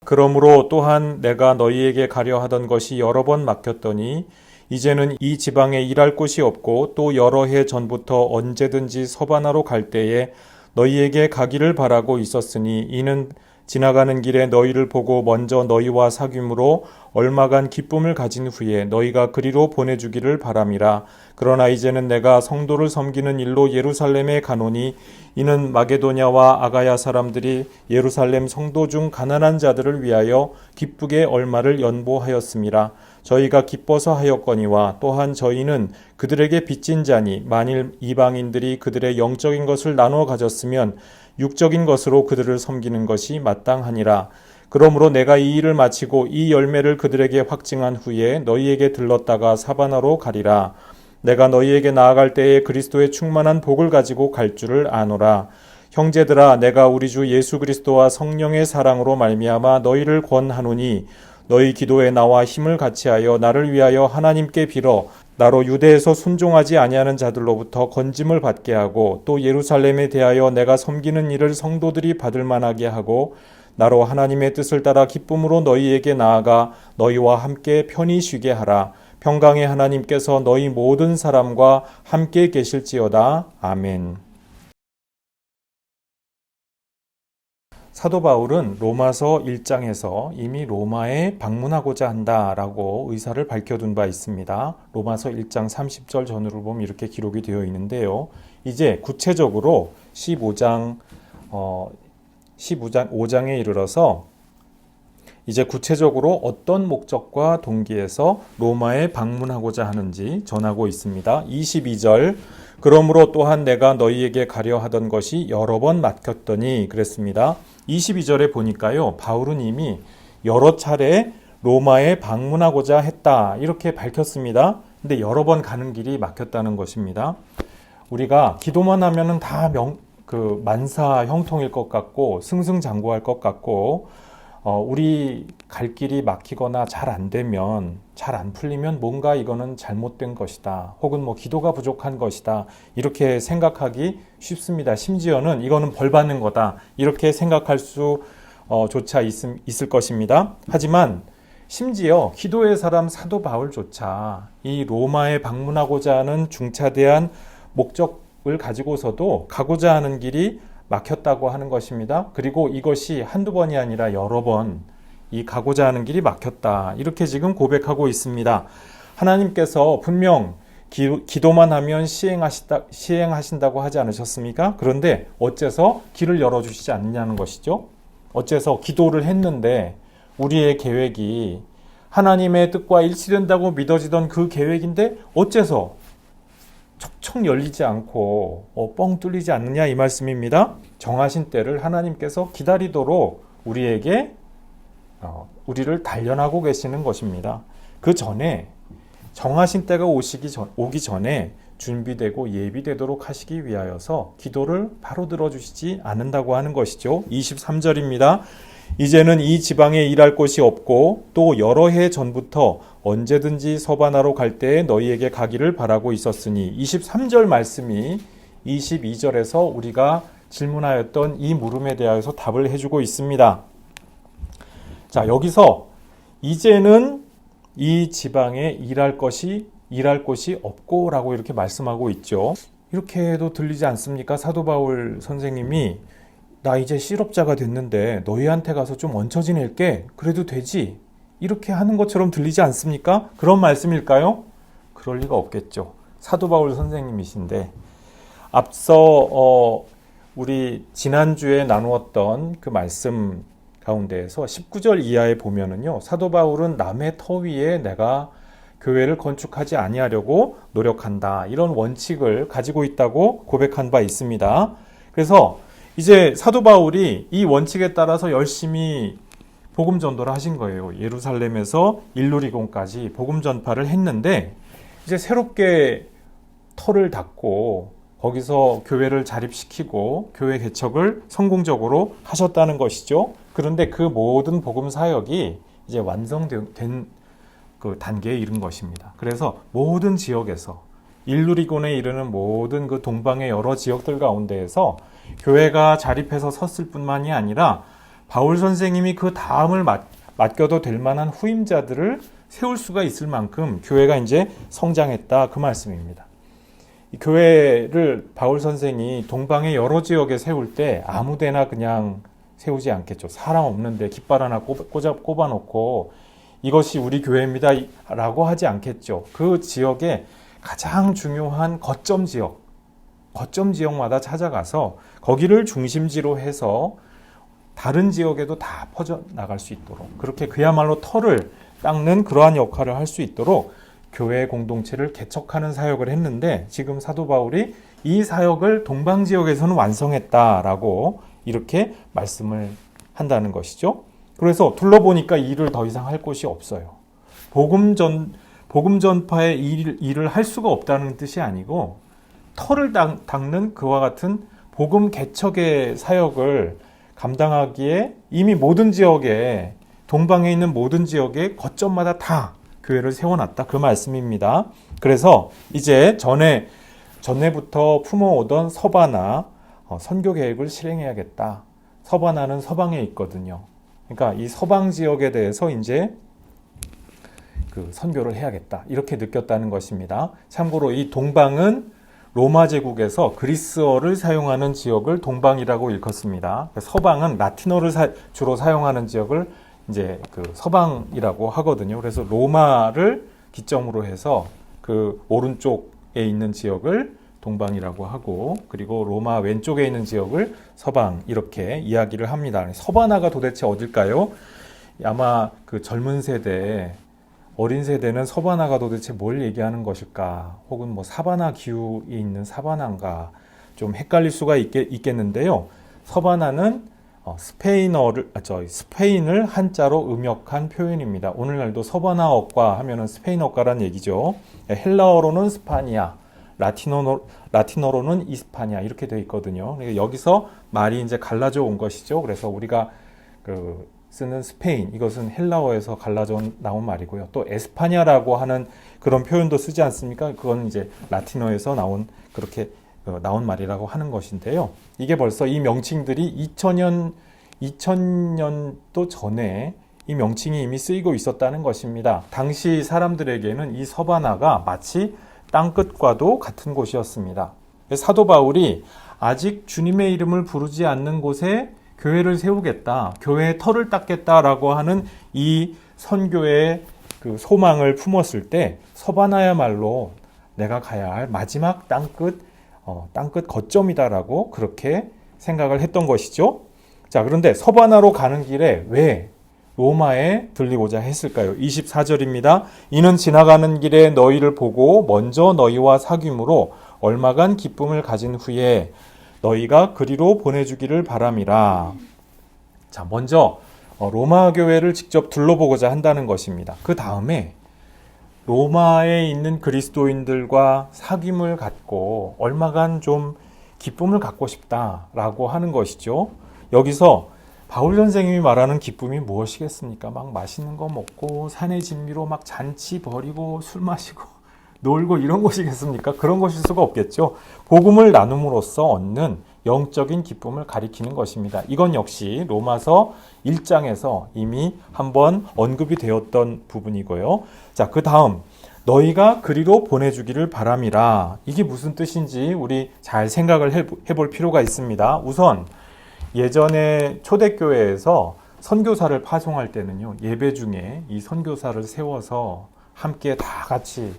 그러므로 또한 내가 너희에게 가려 하던 것이 여러 번 막혔더니 이제는 이 지방에 일할 곳이 없고 또 여러 해 전부터 언제든지 서바나로 갈 때에 너희에게 가기를 바라고 있었으니 이는 지나가는 길에 너희를 보고 먼저 너희와 사귐으로 얼마간 기쁨을 가진 후에 너희가 그리로 보내주기를 바람이라. 그러나 이제는 내가 성도를 섬기는 일로 예루살렘에 가노니 이는 마게도냐와 아가야 사람들이 예루살렘 성도 중 가난한 자들을 위하여 기쁘게 얼마를 연보하였음이라. 저희가 기뻐서 하였거니와 또한 저희는 그들에게 빚진 자니 만일 이방인들이 그들의 영적인 것을 나누어 가졌으면 육적인 것으로 그들을 섬기는 것이 마땅하니라. 그러므로 내가 이 일을 마치고 이 열매를 그들에게 확증한 후에 너희에게 들렀다가 사바나로 가리라. 내가 너희에게 나아갈 때에 그리스도의 충만한 복을 가지고 갈 줄을 아노라. 형제들아, 내가 우리 주 예수 그리스도와 성령의 사랑으로 말미암아 너희를 권하노니 너희 기도에 나와 힘을 같이하여 나를 위하여 하나님께 빌어 나로 유대에서 순종하지 아니하는 자들로부터 건짐을 받게 하고 또 예루살렘에 대하여 내가 섬기는 일을 성도들이 받을 만하게 하고 나로 하나님의 뜻을 따라 기쁨으로 너희에게 나아가 너희와 함께 편히 쉬게 하라. 평강의 하나님께서 너희 모든 사람과 함께 계실지어다. 아멘. 사도 바울은 로마서 1장에서 이미 로마에 방문하고자 한다라고 의사를 밝혀둔 바 있습니다. 로마서 1장 30절 전후를 보면 이렇게 기록이 되어 있는데요. 이제 구체적으로 5장에 이르러서 이제 구체적으로 어떤 목적과 동기에서 로마에 방문하고자 하는지 전하고 있습니다. 22절, 그러므로 또한 내가 너희에게 가려 하던 것이 여러 번 막혔더니 그랬습니다. 22절에 보니까요, 바울은 이미 여러 차례 로마에 방문하고자 했다 이렇게 밝혔습니다. 근데 여러 번 가는 길이 막혔다는 것입니다. 우리가 기도만 하면은 다 만사 형통일 것 같고 승승장구할 것 같고 우리 갈 길이 막히거나 잘 안 되면, 잘 안 풀리면 뭔가 이거는 잘못된 것이다. 혹은 뭐 기도가 부족한 것이다. 이렇게 생각하기 쉽습니다. 심지어는 이거는 벌 받는 거다. 이렇게 생각할 수조차 있을 것입니다. 하지만 심지어 기도의 사람 사도 바울조차 이 로마에 방문하고자 하는 중차대한 목적을 가지고서도 가고자 하는 길이 막혔다고 하는 것입니다. 그리고 이것이 한두 번이 아니라 여러 번 이 가고자 하는 길이 막혔다. 이렇게 지금 고백하고 있습니다. 하나님께서 분명 기도만 하면 시행하신다고 하지 않으셨습니까? 그런데 어째서 길을 열어주시지 않느냐는 것이죠. 어째서 기도를 했는데 우리의 계획이 하나님의 뜻과 일치된다고 믿어지던 그 계획인데 어째서 척척 열리지 않고 뻥 뚫리지 않느냐 이 말씀입니다. 정하신 때를 하나님께서 기다리도록 우리를 단련하고 계시는 것입니다. 그 전에 정하신 때가 오기 전에 준비되고 예비되도록 하시기 위하여서 기도를 바로 들어주시지 않는다고 하는 것이죠. 23절입니다. 이제는 이 지방에 일할 곳이 없고 또 여러 해 전부터 언제든지 서바나로 갈 때에 너희에게 가기를 바라고 있었으니 23절 말씀이 22절에서 우리가 질문하였던 이 물음에 대해서 답을 해주고 있습니다. 자, 여기서 이제는 이 지방에 일할 곳이 없고 라고 이렇게 말씀하고 있죠. 이렇게 해도 들리지 않습니까? 사도 바울 선생님이 나 이제 실업자가 됐는데 너희한테 가서 좀 얹혀 지낼게. 그래도 되지? 이렇게 하는 것처럼 들리지 않습니까? 그런 말씀일까요? 그럴 리가 없겠죠. 사도 바울 선생님이신데 앞서 우리 지난주에 나누었던 그 말씀 가운데에서 19절 이하에 보면은요, 사도 바울은 남의 터 위에 내가 교회를 건축하지 아니하려고 노력한다. 이런 원칙을 가지고 있다고 고백한 바 있습니다. 그래서 이제 사도 바울이 이 원칙에 따라서 열심히 복음 전도를 하신 거예요. 예루살렘에서 일루리곤까지 복음 전파를 했는데 이제 새롭게 터를 닫고 거기서 교회를 자립시키고 교회 개척을 성공적으로 하셨다는 것이죠. 그런데 그 모든 복음 사역이 이제 완성된 그 단계에 이른 것입니다. 그래서 모든 지역에서 일루리곤에 이르는 모든 그 동방의 여러 지역들 가운데에서 교회가 자립해서 섰을 뿐만이 아니라 바울 선생님이 그 다음을 맡겨도 될 만한 후임자들을 세울 수가 있을 만큼 교회가 이제 성장했다, 그 말씀입니다. 이 교회를 바울 선생이 동방의 여러 지역에 세울 때 아무데나 그냥 세우지 않겠죠. 사람 없는데 깃발 하나 꼽아놓고 이것이 우리 교회입니다 라고 하지 않겠죠. 그 지역에 가장 중요한 거점 지역마다 찾아가서 거기를 중심지로 해서 다른 지역에도 다 퍼져나갈 수 있도록, 그렇게 그야말로 터를 닦는 그러한 역할을 할 수 있도록 교회 공동체를 개척하는 사역을 했는데, 지금 사도 바울이 이 사역을 동방 지역에서는 완성했다라고 이렇게 말씀을 한다는 것이죠. 그래서 둘러보니까 일을 더 이상 할 곳이 없어요. 복음 전파의 일을 할 수가 없다는 뜻이 아니고, 터를 닦는 그와 같은 복음 개척의 사역을 감당하기에 이미 모든 지역에, 동방에 있는 모든 지역에 거점마다 다 교회를 세워놨다, 그 말씀입니다. 그래서 이제 전에부터 품어오던 서바나 선교 계획을 실행해야겠다. 서바나는 서방에 있거든요. 그러니까 이 서방 지역에 대해서 이제 그 선교를 해야겠다, 이렇게 느꼈다는 것입니다. 참고로 이 동방은 로마 제국에서 그리스어를 사용하는 지역을 동방이라고 일컫습니다. 서방은 라틴어를 주로 사용하는 지역을 이제 그 서방이라고 하거든요. 그래서 로마를 기점으로 해서 그 오른쪽에 있는 지역을 동방이라고 하고, 그리고 로마 왼쪽에 있는 지역을 서방, 이렇게 이야기를 합니다. 서바나가 도대체 어딜까요? 아마 그 젊은 세대, 어린 세대는 서바나가 도대체 뭘 얘기하는 것일까? 혹은 뭐 사바나 기후에 있는 사바나인가? 좀 헷갈릴 수가 있겠는데요. 서바나는 스페인을 한자로 음역한 표현입니다. 오늘날도 서바나어과 하면은 스페인어과란 얘기죠. 헬라어로는 스파니아, 라틴어로는 이스파니아, 이렇게 되어 있거든요. 여기서 말이 이제 갈라져 온 것이죠. 그래서 우리가 쓰는 스페인, 이것은 헬라어에서 갈라져 나온 말이고요. 또 에스파냐라고 하는 그런 표현도 쓰지 않습니까? 그건 이제 라틴어에서 그렇게 나온 말이라고 하는 것인데요. 이게 벌써 이 명칭들이 2000년도 전에 이 명칭이 이미 쓰이고 있었다는 것입니다. 당시 사람들에게는 이 서바나가 마치 땅끝과도 같은 곳이었습니다. 사도 바울이 아직 주님의 이름을 부르지 않는 곳에 교회를 세우겠다, 교회의 터를 닦겠다라고 하는 이 선교의 그 소망을 품었을 때 서바나야말로 내가 가야 할 마지막 땅끝 거점이다라고 그렇게 생각을 했던 것이죠. 자, 그런데 서바나로 가는 길에 왜 로마에 들리고자 했을까요? 24절입니다. 이는 지나가는 길에 너희를 보고 먼저 너희와 사귐으로 얼마간 기쁨을 가진 후에 너희가 그리로 보내주기를 바람이라. 자, 먼저 로마 교회를 직접 둘러보고자 한다는 것입니다. 그 다음에 로마에 있는 그리스도인들과 사귐을 갖고 얼마간 좀 기쁨을 갖고 싶다라고 하는 것이죠. 여기서 바울 선생님이 말하는 기쁨이 무엇이겠습니까? 막 맛있는 거 먹고 산의 진미로 막 잔치 벌이고 술 마시고 놀고 이런 것이겠습니까? 그런 것일 수가 없겠죠. 복음을 나눔으로써 얻는 영적인 기쁨을 가리키는 것입니다. 이건 역시 로마서 1장에서 이미 한번 언급이 되었던 부분이고요. 자, 그 다음 너희가 그리로 보내주기를 바람이라. 이게 무슨 뜻인지 우리 잘 생각을 해볼 필요가 있습니다. 우선 예전에 초대교회에서 선교사를 파송할 때는요, 예배 중에 이 선교사를 세워서 함께 다 같이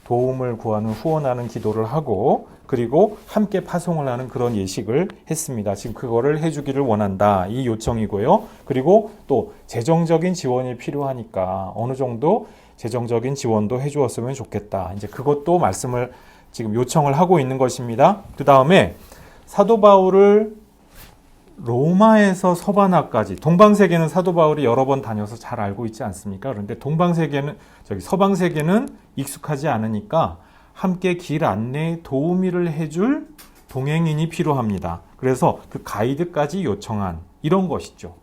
도움을 구하는, 후원하는 기도를 하고, 그리고 함께 파송을 하는 그런 예식을 했습니다. 지금 그거를 해주기를 원한다, 이 요청이고요. 그리고 또 재정적인 지원이 필요하니까 어느 정도 재정적인 지원도 해주었으면 좋겠다, 이제 그것도 말씀을 지금 요청을 하고 있는 것입니다. 그 다음에 사도 바울을 로마에서 서바나까지, 동방세계는 사도 바울이 여러 번 다녀서 잘 알고 있지 않습니까? 그런데 서방세계는 익숙하지 않으니까 함께 길 안내에 도우미를 해줄 동행인이 필요합니다. 그래서 그 가이드까지 요청한 이런 것이죠.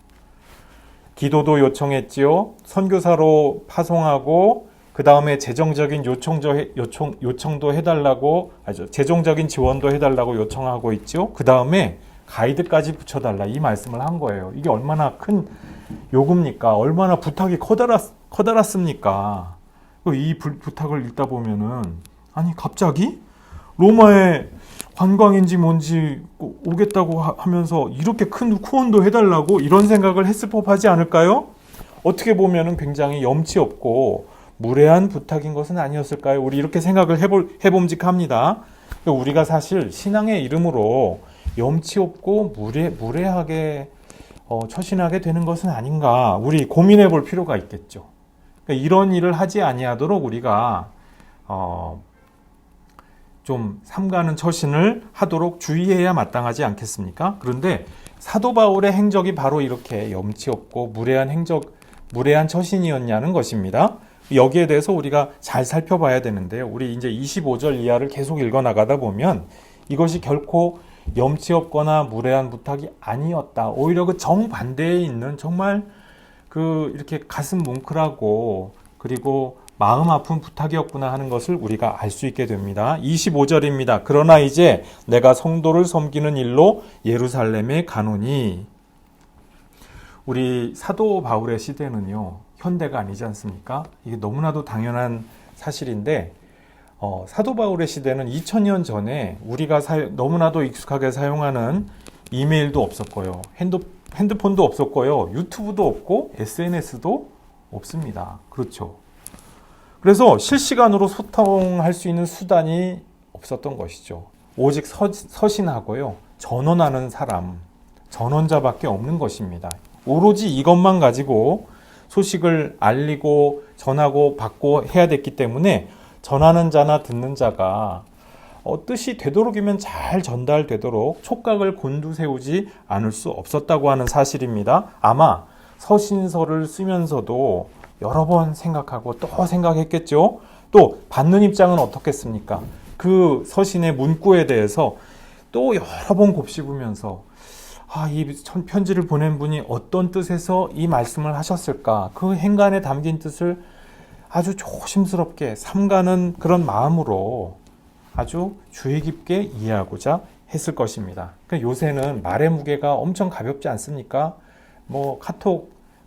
기도도 요청했지요. 선교사로 파송하고, 그 다음에 재정적인 요청도 해달라고, 재정적인 지원도 해달라고 요청하고 있죠. 그 다음에 가이드까지 붙여달라 이 말씀을 한 거예요. 이게 얼마나 큰 요구입니까? 얼마나 부탁이 커다랗습니까? 이 부탁을 읽다 보면은 아니 갑자기 로마에 관광인지 뭔지 오겠다고 하면서 이렇게 큰 후원도 해달라고 이런 생각을 했을 법하지 않을까요? 어떻게 보면은 굉장히 염치 없고 무례한 부탁인 것은 아니었을까요? 우리 이렇게 생각을 해봄직합니다. 우리가 사실 신앙의 이름으로 염치 없고 무례하게 처신하게 되는 것은 아닌가 우리 고민해 볼 필요가 있겠죠. 그러니까 이런 일을 하지 아니하도록 우리가 좀 삼가는 처신을 하도록 주의해야 마땅하지 않겠습니까? 그런데 사도 바울의 행적이 바로 이렇게 염치 없고 무례한 처신이었냐는 것입니다. 여기에 대해서 우리가 잘 살펴봐야 되는데요. 우리 이제 25절 이하를 계속 읽어 나가다 보면 이것이 결코 염치 없거나 무례한 부탁이 아니었다. 오히려 그 정반대에 있는 정말 이렇게 가슴 뭉클하고 그리고 마음 아픈 부탁이었구나 하는 것을 우리가 알 수 있게 됩니다. 25절입니다. 그러나 이제 내가 성도를 섬기는 일로 예루살렘에 가노니. 우리 사도 바울의 시대는요, 현대가 아니지 않습니까? 이게 너무나도 당연한 사실인데 사도 바울의 시대는 2000년 전에 우리가 너무나도 익숙하게 사용하는 이메일도 없었고요. 핸드폰도 없었고요. 유튜브도 없고 SNS도 없습니다. 그렇죠. 그래서 실시간으로 소통할 수 있는 수단이 없었던 것이죠. 오직 서신하고요. 전원하는 사람, 전원자밖에 없는 것입니다. 오로지 이것만 가지고 소식을 알리고 전하고 받고 해야 됐기 때문에 전하는 자나 듣는 자가 뜻이 되도록이면 잘 전달되도록 촉각을 곤두세우지 않을 수 없었다고 하는 사실입니다. 아마 서신서를 쓰면서도 여러 번 생각하고 또 생각했겠죠. 또 받는 입장은 어떻겠습니까? 그 서신의 문구에 대해서 또 여러 번 곱씹으면서 이 편지를 보낸 분이 어떤 뜻에서 이 말씀을 하셨을까? 그 행간에 담긴 뜻을 아주 조심스럽게 삼가는 그런 마음으로 아주 주의 깊게 이해하고자 했을 것입니다. 그러니까 요새는 말의 무게가 엄청 가볍지 않습니까?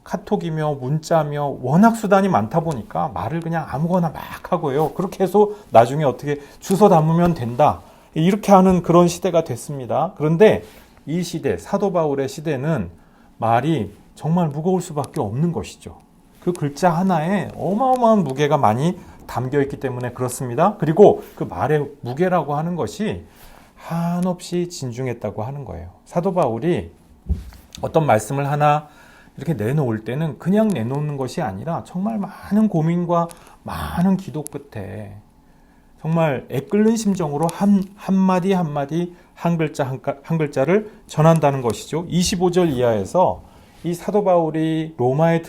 카톡이며 문자며 워낙 수단이 많다 보니까 말을 그냥 아무거나 막 하고요. 그렇게 해서 나중에 어떻게 주워 담으면 된다. 이렇게 하는 그런 시대가 됐습니다. 그런데 이 시대, 사도 바울의 시대는 말이 정말 무거울 수밖에 없는 것이죠. 그 글자 하나에 어마어마한 무게가 많이 담겨 있기 때문에 그렇습니다. 그리고 그 말의 무게라고 하는 것이 한없이 진중했다고 하는 거예요. 사도 바울이 어떤 말씀을 하나 이렇게 내놓을 때는 그냥 내놓는 것이 아니라 정말 많은 고민과 많은 기도 끝에 정말 애끓는 심정으로 한마디 한마디 한 글자를 전한다는 것이죠. 25절 이하에서 이 사도 바울이 로마에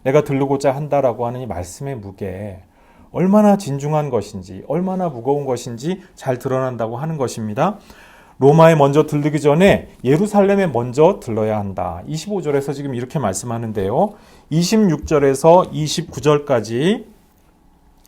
내가 들르고자 한다라고 하는 이 말씀의 무게 얼마나 진중한 것인지 얼마나 무거운 것인지 잘 드러난다고 하는 것입니다. 로마에 먼저 들르기 전에 예루살렘에 먼저 들러야 한다. 25절에서 지금 이렇게 말씀하는데요. 26절에서 29절까지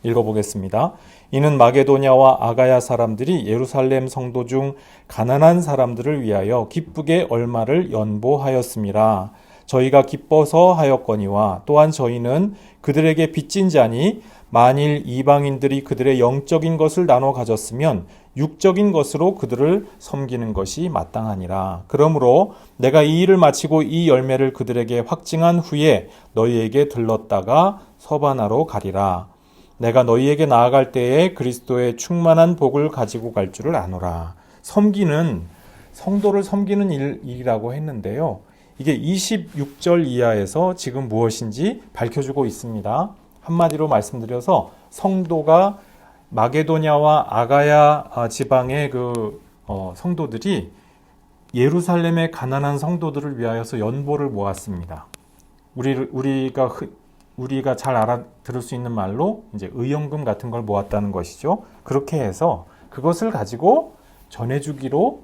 읽어보겠습니다. 이는 마게도냐와 아가야 사람들이 예루살렘 성도 중 가난한 사람들을 위하여 기쁘게 얼마를 연보하였음이라. 저희가 기뻐서 하였거니와 또한 저희는 그들에게 빚진 자니 만일 이방인들이 그들의 영적인 것을 나눠 가졌으면 육적인 것으로 그들을 섬기는 것이 마땅하니라. 그러므로 내가 이 일을 마치고 이 열매를 그들에게 확증한 후에 너희에게 들렀다가 서바나로 가리라. 내가 너희에게 나아갈 때에 그리스도의 충만한 복을 가지고 갈 줄을 아노라. 성도를 섬기는 일이라고 했는데요. 이게 26절 이하에서 지금 무엇인지 밝혀주고 있습니다. 한마디로 말씀드려서 성도가 마게도냐와 아가야 지방의 성도들이 예루살렘의 가난한 성도들을 위하여서 연보를 모았습니다. 우리가 잘 알아들을 수 있는 말로 이제 의연금 같은 걸 모았다는 것이죠. 그렇게 해서 그것을 가지고 전해주기로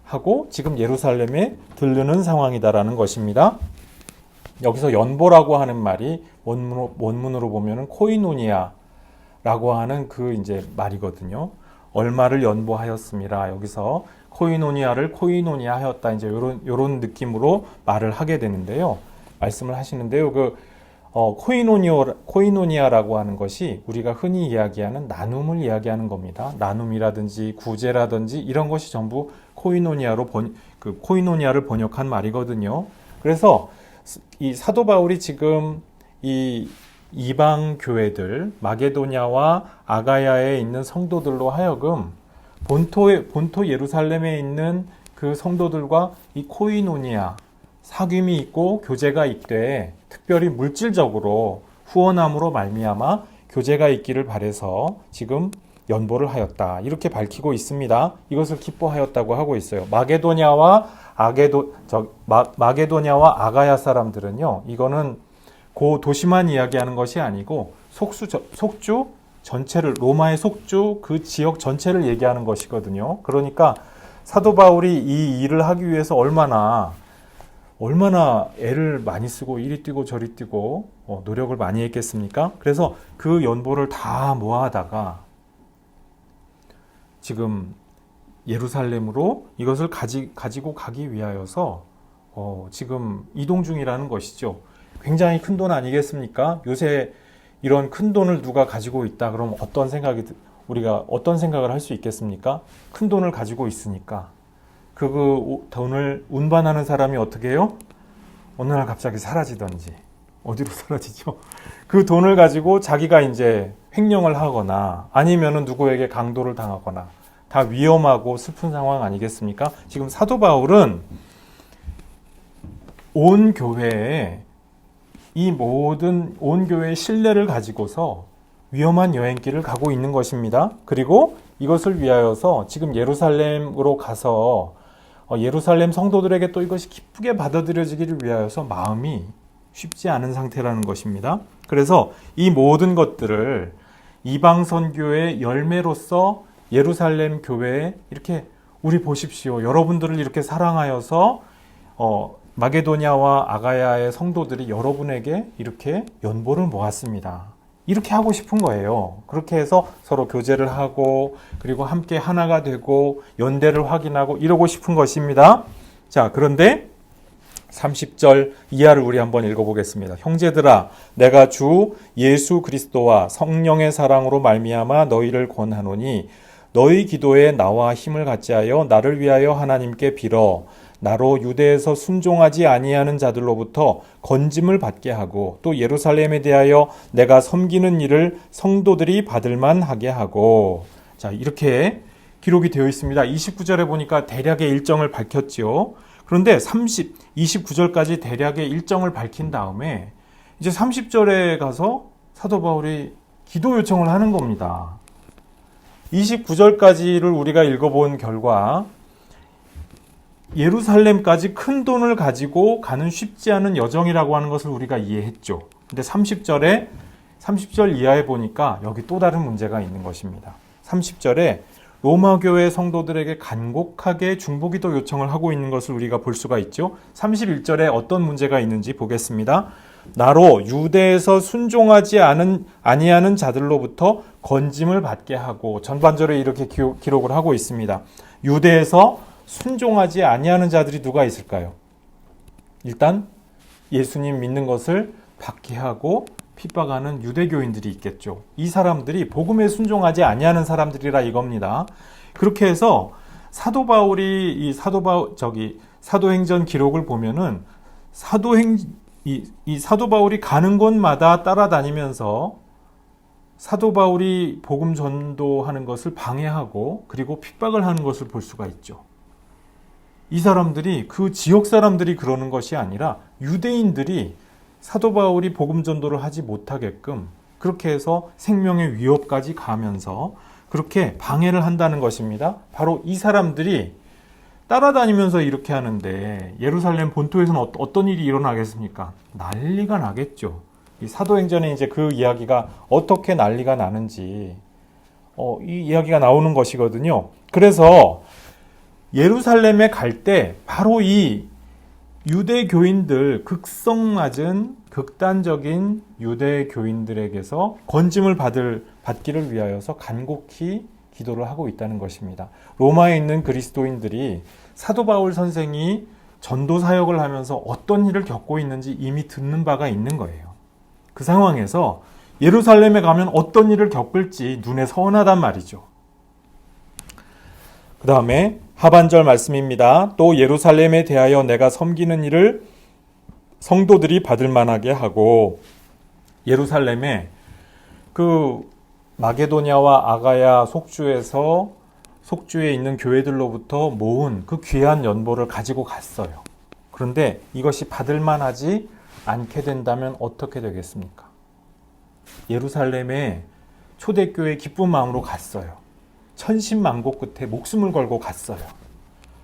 하고 지금 예루살렘에 들르는 상황이다라는 것입니다. 여기서 연보라고 하는 말이 원문으로 보면은 코이노니아라고 하는 그 이제 말이거든요. 얼마를 연보하였습니다. 여기서 코이노니아를 코이노니아하였다. 이제 요런 느낌으로 말을 하게 되는데요. 말씀을 하시는데요. 코이노니아라고 하는 것이 우리가 흔히 이야기하는 나눔을 이야기하는 겁니다. 나눔이라든지 구제라든지 이런 것이 전부 코이노니아를 번역한 말이거든요. 그래서 이 사도 바울이 지금 이 이방 교회들 마게도냐와 아가야에 있는 성도들로 하여금 본토 예루살렘에 있는 그 성도들과 이 코이노니아 사귐이 있고 교제가 있되 특별히 물질적으로 후원함으로 말미암아 교제가 있기를 바라서 지금 연보를 하였다. 이렇게 밝히고 있습니다. 이것을 기뻐하였다고 하고 있어요. 마게도냐와 아가야 사람들은요. 이거는 그 도시만 이야기하는 것이 아니고 속주 전체를 로마의 속주 그 지역 전체를 얘기하는 것이거든요. 그러니까 사도 바울이 이 일을 하기 위해서 얼마나 애를 많이 쓰고 이리 뛰고 저리 뛰고 노력을 많이 했겠습니까? 그래서 그 연보를 다 모아다가 지금 예루살렘으로 이것을 가지고 가기 위하여서 지금 이동 중이라는 것이죠. 굉장히 큰 돈 아니겠습니까? 요새 이런 큰 돈을 누가 가지고 있다 그러면 우리가 어떤 생각을 할 수 있겠습니까? 큰 돈을 가지고 있으니까 그 돈을 운반하는 사람이 어떻게 해요? 어느 날 갑자기 사라지던지 어디로 사라지죠? 그 돈을 가지고 자기가 이제 횡령을 하거나 아니면은 누구에게 강도를 당하거나 다 위험하고 슬픈 상황 아니겠습니까? 지금 사도 바울은 온 교회의 신뢰를 가지고서 위험한 여행길을 가고 있는 것입니다. 그리고 이것을 위하여서 지금 예루살렘으로 가서 예루살렘 성도들에게 또 이것이 기쁘게 받아들여지기를 위하여서 마음이 쉽지 않은 상태라는 것입니다. 그래서 이 모든 것들을 이방 선교의 열매로서 예루살렘 교회에 이렇게 우리 보십시오. 여러분들을 이렇게 사랑하여서 마게도냐와 아가야의 성도들이 여러분에게 이렇게 연보를 모았습니다. 이렇게 하고 싶은 거예요. 그렇게 해서 서로 교제를 하고 그리고 함께 하나가 되고 연대를 확인하고 이러고 싶은 것입니다. 자, 그런데 30절 이하를 우리 한번 읽어보겠습니다. 형제들아, 내가 주 예수 그리스도와 성령의 사랑으로 말미암아 너희를 권하노니 너희 기도에 나와 힘을 갖게 하여 나를 위하여 하나님께 빌어 나로 유대에서 순종하지 아니하는 자들로부터 건짐을 받게 하고 또 예루살렘에 대하여 내가 섬기는 일을 성도들이 받을만 하게 하고. 자, 이렇게 기록이 되어 있습니다. 29절에 보니까 대략의 일정을 밝혔죠. 그런데 29절까지 대략의 일정을 밝힌 다음에 이제 30절에 가서 사도 바울이 기도 요청을 하는 겁니다. 29절까지를 우리가 읽어본 결과 예루살렘까지 큰 돈을 가지고 가는 쉽지 않은 여정이라고 하는 것을 우리가 이해했죠. 근데 30절 이하에 보니까 여기 또 다른 문제가 있는 것입니다. 30절에 로마 교회 성도들에게 간곡하게 중보기도 요청을 하고 있는 것을 우리가 볼 수가 있죠. 31절에 어떤 문제가 있는지 보겠습니다. 나로 유대에서 순종하지 아니하는 자들로부터 건짐을 받게 하고, 전반절에 이렇게 기록을 하고 있습니다. 유대에서 순종하지 아니하는 자들이 누가 있을까요? 일단 예수님 믿는 것을 박해하고 핍박하는 유대교인들이 있겠죠. 이 사람들이 복음에 순종하지 아니하는 사람들이라 이겁니다. 그렇게 해서 사도 바울이 사도행전 기록을 보면은 사도 바울이 가는 곳마다 따라다니면서 사도 바울이 복음 전도하는 것을 방해하고 그리고 핍박을 하는 것을 볼 수가 있죠. 이 사람들이, 그 지역 사람들이 그러는 것이 아니라 유대인들이 사도 바울이 복음 전도를 하지 못하게끔 그렇게 해서 생명의 위협까지 가면서 그렇게 방해를 한다는 것입니다. 바로 이 사람들이 따라다니면서 이렇게 하는데 예루살렘 본토에서는 어떤 일이 일어나겠습니까? 난리가 나겠죠. 이 사도행전에 이제 그 이야기가 어떻게 난리가 나는지 이 이야기가 나오는 것이거든요. 그래서 예루살렘에 갈 때 바로 이 유대 교인들, 극성맞은 극단적인 유대 교인들에게서 건짐을 받기를 위하여서 간곡히 기도를 하고 있다는 것입니다. 로마에 있는 그리스도인들이 사도 바울 선생이 전도 사역을 하면서 어떤 일을 겪고 있는지 이미 듣는 바가 있는 거예요. 그 상황에서 예루살렘에 가면 어떤 일을 겪을지 눈에 선하단 말이죠. 그 다음에 하반절 말씀입니다. 또 예루살렘에 대하여 내가 섬기는 일을 성도들이 받을 만하게 하고, 예루살렘에 그 마게도냐와 아가야 속주에 있는 교회들로부터 모은 그 귀한 연보를 가지고 갔어요. 그런데 이것이 받을 만하지 않게 된다면 어떻게 되겠습니까? 예루살렘에 초대교회 기쁜 마음으로 갔어요. 천신만고 끝에 목숨을 걸고 갔어요.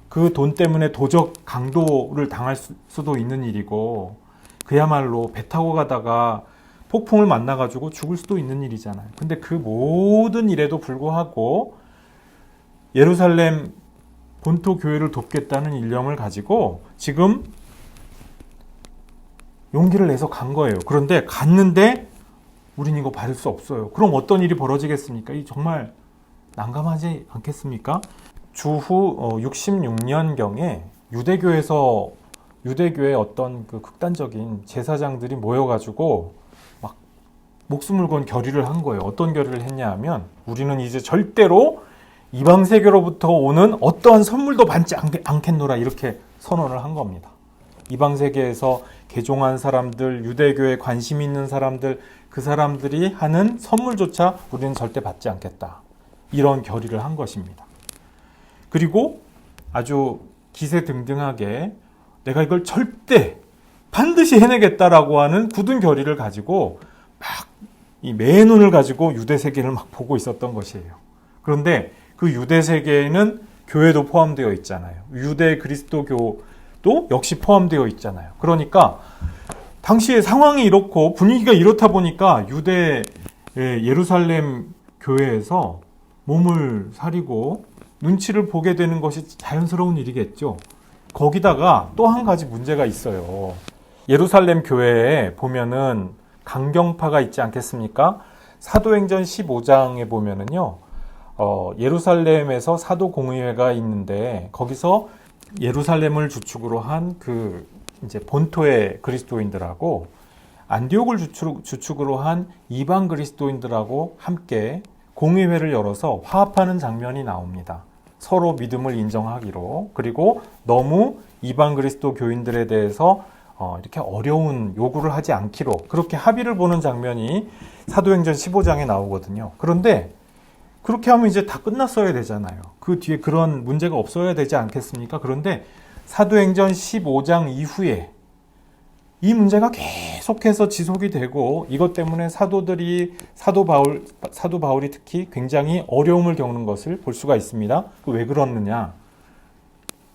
그 돈 때문에 도적 강도를 당할 수도 있는 일이고, 그야말로 배 타고 가다가 폭풍을 만나가지고 죽을 수도 있는 일이잖아요. 근데 그 모든 일에도 불구하고 예루살렘 본토 교회를 돕겠다는 일념을 가지고 지금 용기를 내서 간 거예요. 그런데 갔는데 우린 이거 받을 수 없어요. 그럼 어떤 일이 벌어지겠습니까? 이 정말 난감하지 않겠습니까? 주후 66년경에 유대교의 어떤 그 극단적인 제사장들이 모여가지고 막 목숨을 건 결의를 한 거예요. 어떤 결의를 했냐 하면, 우리는 이제 절대로 이방 세계로부터 오는 어떠한 선물도 받지 않겠노라, 이렇게 선언을 한 겁니다. 이방 세계에서 개종한 사람들, 유대교에 관심 있는 사람들, 그 사람들이 하는 선물조차 우리는 절대 받지 않겠다, 이런 결의를 한 것입니다. 그리고 아주 기세등등하게 내가 이걸 절대 반드시 해내겠다라고 하는 굳은 결의를 가지고 막 이 매의 눈을 가지고 유대 세계를 막 보고 있었던 것이에요. 그런데 그 유대 세계에는 교회도 포함되어 있잖아요. 유대 그리스도교도 역시 포함되어 있잖아요. 그러니까 당시의 상황이 이렇고 분위기가 이렇다 보니까 유대 예루살렘 교회에서 몸을 사리고 눈치를 보게 되는 것이 자연스러운 일이겠죠. 거기다가 또 한 가지 문제가 있어요. 예루살렘 교회에 보면은 강경파가 있지 않겠습니까? 사도행전 15장에 보면은요, 예루살렘에서 사도공의회가 있는데 거기서 예루살렘을 주축으로 한 그 이제 본토의 그리스도인들하고 안디옥을 주축으로 한 이방 그리스도인들하고 함께 공의회를 열어서 화합하는 장면이 나옵니다. 서로 믿음을 인정하기로, 그리고 너무 이방 그리스도 교인들에 대해서 이렇게 어려운 요구를 하지 않기로, 그렇게 합의를 보는 장면이 사도행전 15장에 나오거든요. 그런데 그렇게 하면 이제 다 끝났어야 되잖아요. 그 뒤에 그런 문제가 없어야 되지 않겠습니까? 그런데 사도행전 15장 이후에 이 문제가 계속해서 지속이 되고, 이것 때문에 사도 바울이 특히 굉장히 어려움을 겪는 것을 볼 수가 있습니다. 왜 그러느냐?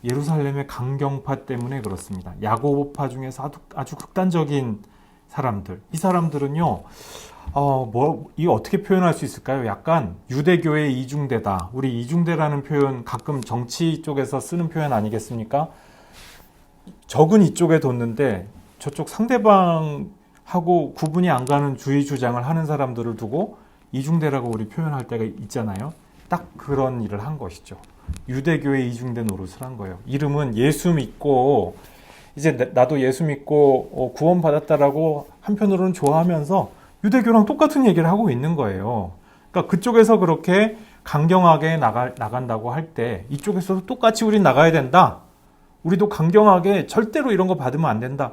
예루살렘의 강경파 때문에 그렇습니다. 야고보파 중에서 아주 극단적인 사람들. 이 사람들은요, 이거 어떻게 표현할 수 있을까요? 약간 유대교의 이중대다. 우리 이중대라는 표현 가끔 정치 쪽에서 쓰는 표현 아니겠습니까? 적은 이쪽에 뒀는데 저쪽 상대방하고 구분이 안 가는 주의 주장을 하는 사람들을 두고 이중대라고 우리 표현할 때가 있잖아요. 딱 그런 일을 한 것이죠. 유대교의 이중대 노릇을 한 거예요. 이름은 예수 믿고, 이제 나도 예수 믿고 구원받았다라고 한편으로는 좋아하면서 유대교랑 똑같은 얘기를 하고 있는 거예요. 그러니까 그쪽에서 그렇게 강경하게 나간다고 할 때 이쪽에서도 똑같이 우린 나가야 된다. 우리도 강경하게 절대로 이런 거 받으면 안 된다.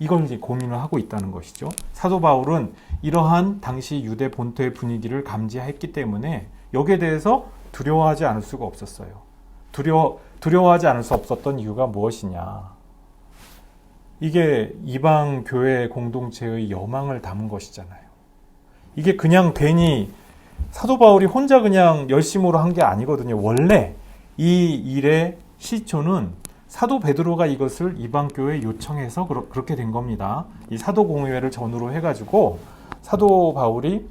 이걸 이제 고민을 하고 있다는 것이죠. 사도 바울은 이러한 당시 유대 본토의 분위기를 감지했기 때문에 여기에 대해서 두려워하지 않을 수가 없었어요. 두려워하지 않을 수 없었던 이유가 무엇이냐? 이게 이방 교회 공동체의 여망을 담은 것이잖아요. 이게 그냥 괜히 사도 바울이 혼자 그냥 열심으로 한 게 아니거든요. 원래 이 일의 시초는 사도 베드로가 이것을 이방 교회에 요청해서 그렇게 된 겁니다. 이 사도 공의회를 전후로 해가지고 사도 바울이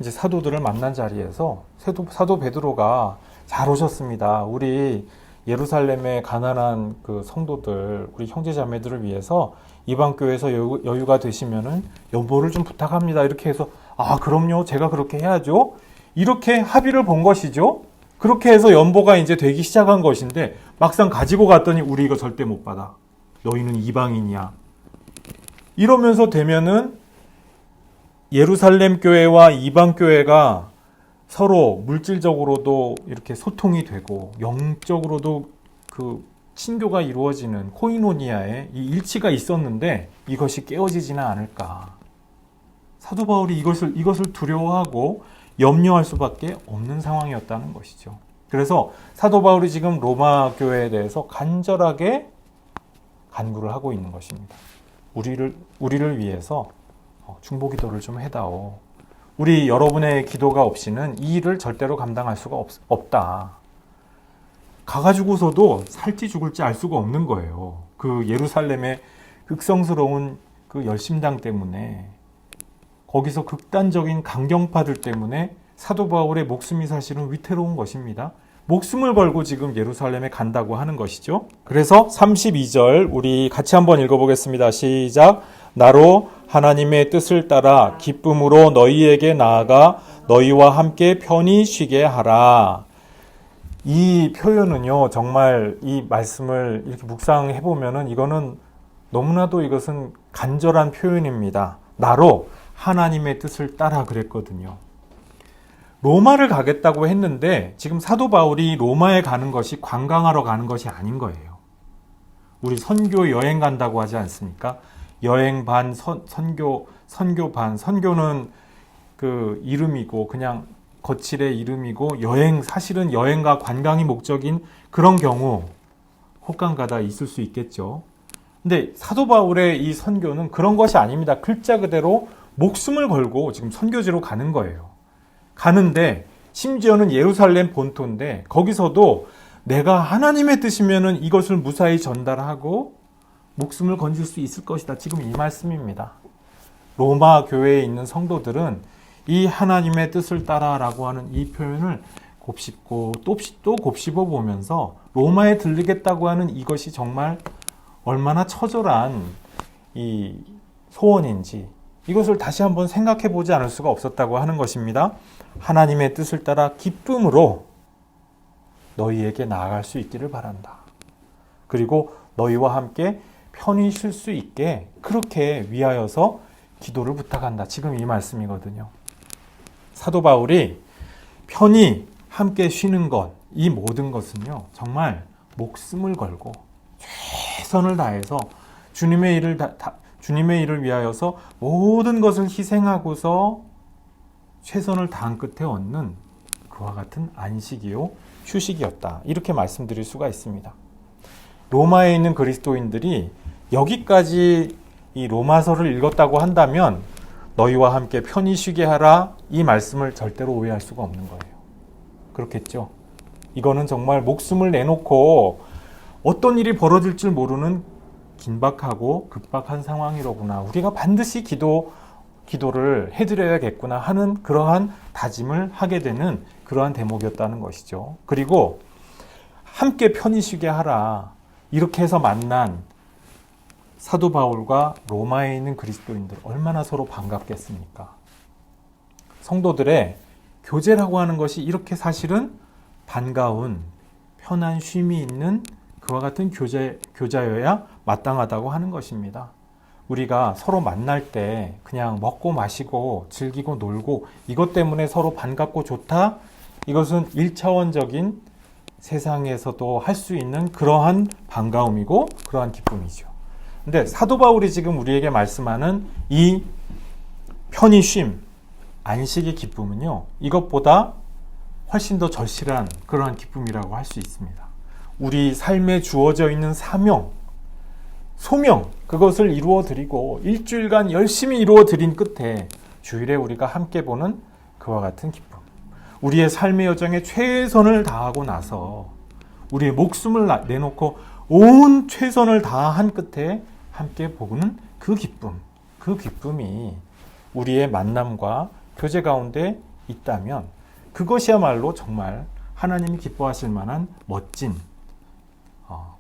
이제 사도들을 만난 자리에서 사도 베드로가 잘 오셨습니다. 우리 예루살렘의 가난한 그 성도들, 우리 형제자매들을 위해서 이방 교회에서 여유가 되시면은 연보를 좀 부탁합니다. 이렇게 해서 그럼요, 제가 그렇게 해야죠. 이렇게 합의를 본 것이죠. 그렇게 해서 연보가 이제 되기 시작한 것인데 막상 가지고 갔더니 우리 이거 절대 못 받아. 너희는 이방인이야. 이러면서 되면은 예루살렘 교회와 이방 교회가 서로 물질적으로도 이렇게 소통이 되고 영적으로도 그 친교가 이루어지는 코이노니아에 이 일치가 있었는데 이것이 깨어지지는 않을까. 사도 바울이 이것을 두려워하고 염려할 수밖에 없는 상황이었다는 것이죠. 그래서 사도 바울이 지금 로마 교회에 대해서 간절하게 간구를 하고 있는 것입니다. 우리를 위해서 중보기도를 좀 해다오. 우리 여러분의 기도가 없이는 이 일을 절대로 감당할 수가 없다. 가가지고서도 살지 죽을지 알 수가 없는 거예요. 그 예루살렘의 극성스러운 그 열심당 때문에, 거기서 극단적인 강경파들 때문에 사도 바울의 목숨이 사실은 위태로운 것입니다. 목숨을 걸고 지금 예루살렘에 간다고 하는 것이죠. 그래서 32절 우리 같이 한번 읽어보겠습니다. 시작. 나로 하나님의 뜻을 따라 기쁨으로 너희에게 나아가 너희와 함께 편히 쉬게 하라. 이 표현은요, 정말 이 말씀을 이렇게 묵상해 보면은 이거는 너무나도 이것은 간절한 표현입니다. 나로 하나님의 뜻을 따라 그랬거든요. 로마를 가겠다고 했는데 지금 사도 바울이 로마에 가는 것이 관광하러 가는 것이 아닌 거예요. 우리 선교 여행 간다고 하지 않습니까? 여행 반, 선교 반. 선교는 그 이름이고 그냥 거칠의 이름이고 사실은 여행과 관광이 목적인 그런 경우 혹간가다 있을 수 있겠죠. 근데 사도 바울의 이 선교는 그런 것이 아닙니다. 글자 그대로 목숨을 걸고 지금 선교지로 가는 거예요. 가는데 심지어는 예루살렘 본토인데 거기서도 내가 하나님의 뜻이면은 이것을 무사히 전달하고 목숨을 건질 수 있을 것이다. 지금 이 말씀입니다. 로마 교회에 있는 성도들은 이 하나님의 뜻을 따라라고 하는 이 표현을 곱씹고 또 곱씹어 보면서 로마에 들리겠다고 하는 이것이 정말 얼마나 처절한 이 소원인지 이것을 다시 한번 생각해 보지 않을 수가 없었다고 하는 것입니다. 하나님의 뜻을 따라 기쁨으로 너희에게 나아갈 수 있기를 바란다. 그리고 너희와 함께 편히 쉴 수 있게 그렇게 위하여서 기도를 부탁한다. 지금 이 말씀이거든요. 사도 바울이 편히 함께 쉬는 것, 이 모든 것은요, 정말 목숨을 걸고 최선을 다해서 주님의 일을 위하여서 모든 것을 희생하고서 최선을 다한 끝에 얻는 그와 같은 안식이요 휴식이었다. 이렇게 말씀드릴 수가 있습니다. 로마에 있는 그리스도인들이 여기까지 이 로마서를 읽었다고 한다면 너희와 함께 편히 쉬게 하라, 이 말씀을 절대로 오해할 수가 없는 거예요. 그렇겠죠? 이거는 정말 목숨을 내놓고 어떤 일이 벌어질 줄 모르는 긴박하고 급박한 상황이로구나. 우리가 반드시 기도를 해드려야겠구나 하는 그러한 다짐을 하게 되는 그러한 대목이었다는 것이죠. 그리고 함께 편히 쉬게 하라. 이렇게 해서 만난 사도 바울과 로마에 있는 그리스도인들 얼마나 서로 반갑겠습니까? 성도들의 교제라고 하는 것이 이렇게 사실은 반가운 편한 쉼이 있는 그와 같은 교제여야 마땅하다고 하는 것입니다. 우리가 서로 만날 때 그냥 먹고 마시고 즐기고 놀고 이것 때문에 서로 반갑고 좋다? 이것은 1차원적인 세상에서도 할 수 있는 그러한 반가움이고 그러한 기쁨이죠. 근데 사도 바울이 지금 우리에게 말씀하는 이 편히 쉼, 안식의 기쁨은요, 이것보다 훨씬 더 절실한 그러한 기쁨이라고 할 수 있습니다. 우리 삶에 주어져 있는 사명, 소명, 그것을 이루어드리고 일주일간 열심히 이루어드린 끝에 주일에 우리가 함께 보는 그와 같은 기쁨. 우리의 삶의 여정에 최선을 다하고 나서 우리의 목숨을 내놓고 온 최선을 다한 끝에 함께 보는 그 기쁨, 그 기쁨이 우리의 만남과 교제 가운데 있다면 그것이야말로 정말 하나님이 기뻐하실 만한 멋진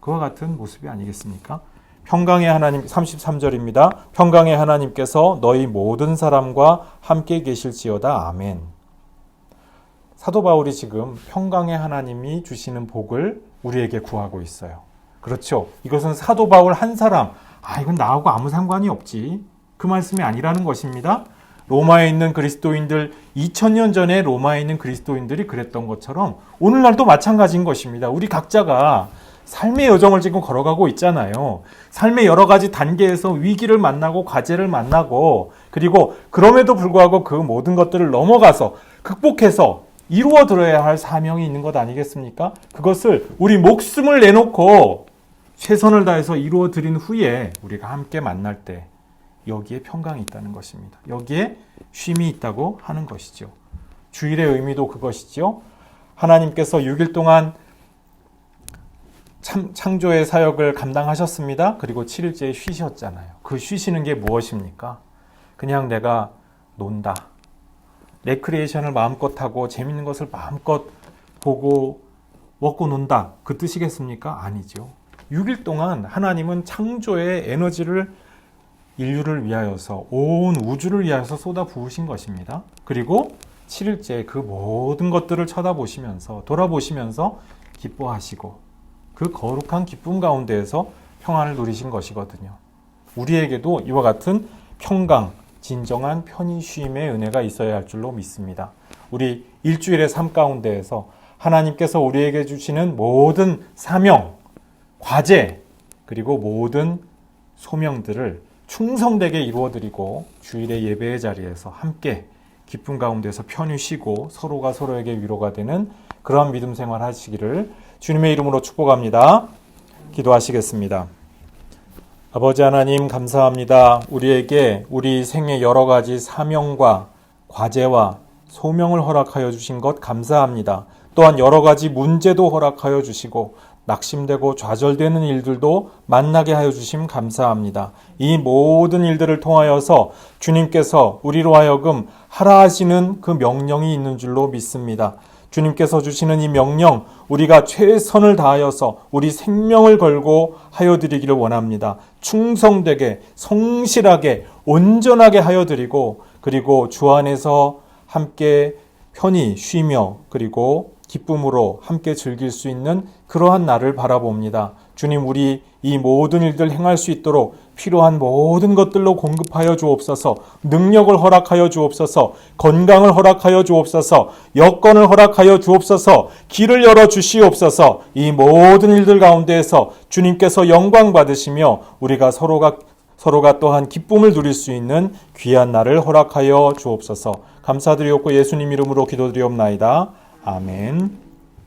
그와 같은 모습이 아니겠습니까? 평강의 하나님, 33절입니다. 평강의 하나님께서 너희 모든 사람과 함께 계실지어다. 아멘. 사도 바울이 지금 평강의 하나님이 주시는 복을 우리에게 구하고 있어요. 그렇죠. 이것은 사도 바울 한 사람, 이건 나하고 아무 상관이 없지, 그 말씀이 아니라는 것입니다. 로마에 있는 그리스도인들, 2000년 전에 로마에 있는 그리스도인들이 그랬던 것처럼 오늘날도 마찬가지인 것입니다. 우리 각자가 삶의 여정을 지금 걸어가고 있잖아요. 삶의 여러 가지 단계에서 위기를 만나고 과제를 만나고, 그리고 그럼에도 불구하고 그 모든 것들을 넘어가서 극복해서 이루어 들어야 할 사명이 있는 것 아니겠습니까? 그것을 우리 목숨을 내놓고 최선을 다해서 이루어 드린 후에 우리가 함께 만날 때 여기에 평강이 있다는 것입니다. 여기에 쉼이 있다고 하는 것이죠. 주일의 의미도 그것이죠. 하나님께서 6일 동안 창조의 사역을 감당하셨습니다. 그리고 7일째에 쉬셨잖아요. 그 쉬시는 게 무엇입니까? 그냥 내가 논다, 레크리에이션을 마음껏 하고 재밌는 것을 마음껏 보고 먹고 논다, 그 뜻이겠습니까? 아니죠. 6일 동안 하나님은 창조의 에너지를 인류를 위하여서, 온 우주를 위하여서 쏟아 부으신 것입니다. 그리고 7일째 그 모든 것들을 쳐다보시면서, 돌아보시면서 기뻐하시고 그 거룩한 기쁨 가운데에서 평안을 누리신 것이거든요. 우리에게도 이와 같은 평강, 진정한 편히 쉼의 은혜가 있어야 할 줄로 믿습니다. 우리 일주일의 삶 가운데에서 하나님께서 우리에게 주시는 모든 사명, 과제, 그리고 모든 소명들을 충성되게 이루어드리고 주일의 예배의 자리에서 함께 기쁨 가운데서 편히 쉬고 서로가 서로에게 위로가 되는 그런 믿음 생활 하시기를 주님의 이름으로 축복합니다. 기도하시겠습니다. 아버지 하나님, 감사합니다. 우리에게 우리 생의 여러 가지 사명과 과제와 소명을 허락하여 주신 것 감사합니다. 또한 여러 가지 문제도 허락하여 주시고 낙심되고 좌절되는 일들도 만나게 하여 주심 감사합니다. 이 모든 일들을 통하여서 주님께서 우리로 하여금 하라 하시는 그 명령이 있는 줄로 믿습니다. 주님께서 주시는 이 명령, 우리가 최선을 다하여서 우리 생명을 걸고 하여 드리기를 원합니다. 충성되게, 성실하게, 온전하게 하여 드리고, 그리고 주 안에서 함께 편히 쉬며 그리고 기쁨으로 함께 즐길 수 있는 그러한 날을 바라봅니다. 주님, 우리 이 모든 일들 행할 수 있도록 필요한 모든 것들로 공급하여 주옵소서. 능력을 허락하여 주옵소서. 건강을 허락하여 주옵소서. 여건을 허락하여 주옵소서. 길을 열어 주시옵소서. 이 모든 일들 가운데에서 주님께서 영광 받으시며 우리가 서로가 또한 기쁨을 누릴 수 있는 귀한 날을 허락하여 주옵소서. 감사드리옵고 예수님 이름으로 기도드리옵나이다. 아멘.